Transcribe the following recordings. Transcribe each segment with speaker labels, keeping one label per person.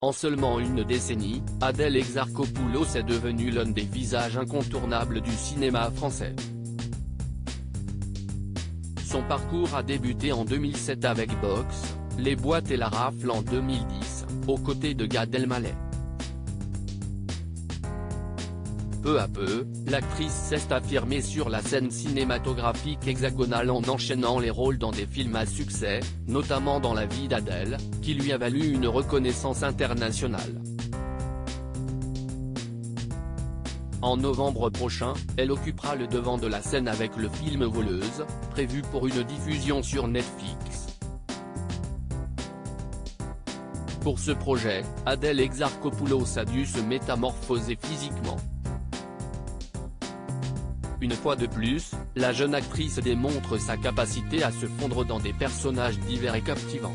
Speaker 1: En seulement une décennie, Adèle Exarchopoulos est devenue l'un des visages incontournables du cinéma français. Son parcours a débuté en 2007 avec Box, Les Boîtes et la Rafle en 2010, aux côtés de Gad Elmaleh. Peu à peu, l'actrice s'est affirmée sur la scène cinématographique hexagonale en enchaînant les rôles dans des films à succès, notamment dans La vie d'Adèle, qui lui a valu une reconnaissance internationale. En novembre prochain, elle occupera le devant de la scène avec le film Voleuse, prévu pour une diffusion sur Netflix. Pour ce projet, Adèle Exarchopoulos a dû se métamorphoser physiquement. Une fois de plus, la jeune actrice démontre sa capacité à se fondre dans des personnages divers et captivants.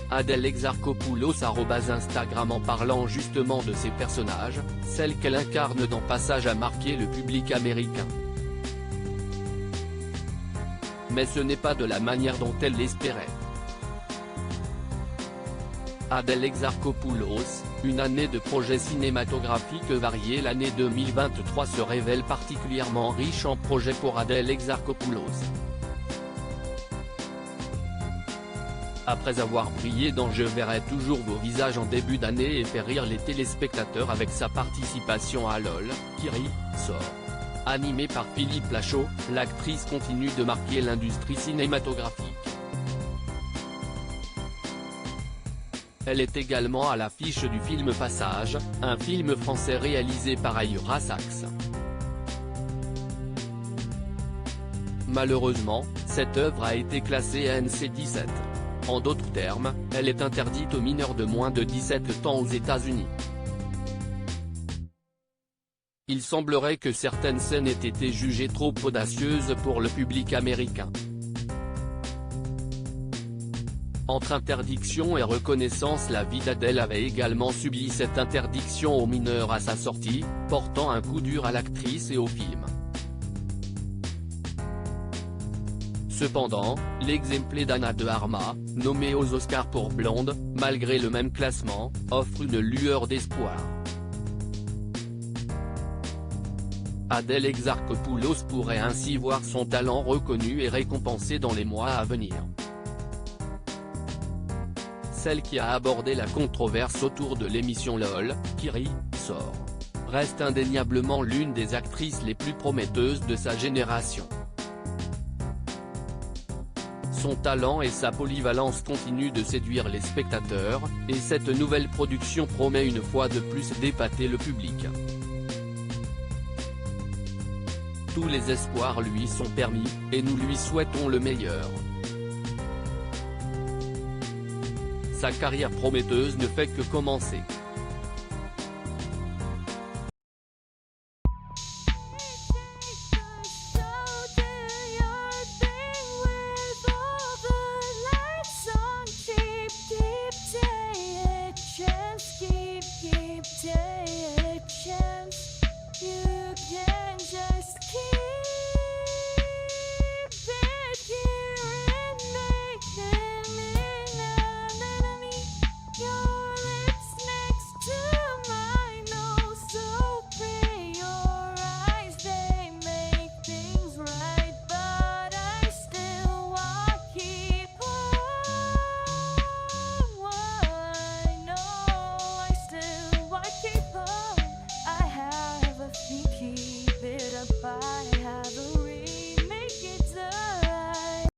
Speaker 1: Adèle Exarchopoulos @Instagram en parlant justement de ses personnages, celle qu'elle incarne dans Passage a marqué le public américain. Mais ce n'est pas de la manière dont elle l'espérait. Adèle Exarchopoulos, une année de projets cinématographiques variés. L'année 2023 se révèle particulièrement riche en projets pour Adèle Exarchopoulos. Après avoir brillé dans Je verrai toujours vos visages en début d'année et fait rire les téléspectateurs avec sa participation à LOL, qui rit, sort. Animée par Philippe Lachaud, l'actrice continue de marquer l'industrie cinématographique. Elle est également à l'affiche du film Passage, un film français réalisé par Ayura Sachs. Malheureusement, cette œuvre a été classée NC-17. En d'autres termes, elle est interdite aux mineurs de moins de 17 ans aux États-Unis. Il semblerait que certaines scènes aient été jugées trop audacieuses pour le public américain. Entre interdiction et reconnaissance, La vie d'Adèle avait également subi cette interdiction aux mineurs à sa sortie, portant un coup dur à l'actrice et au film. Cependant, l'exemple d'Anna de Armas, nommée aux Oscars pour Blonde, malgré le même classement, offre une lueur d'espoir. Adèle Exarchopoulos pourrait ainsi voir son talent reconnu et récompensé dans les mois à venir. Celle qui a abordé la controverse autour de l'émission LOL, qui rit, sort, reste indéniablement l'une des actrices les plus prometteuses de sa génération. Son talent et sa polyvalence continuent de séduire les spectateurs, et cette nouvelle production promet une fois de plus d'épater le public. Tous les espoirs lui sont permis, et nous lui souhaitons le meilleur. Sa carrière prometteuse ne fait que commencer.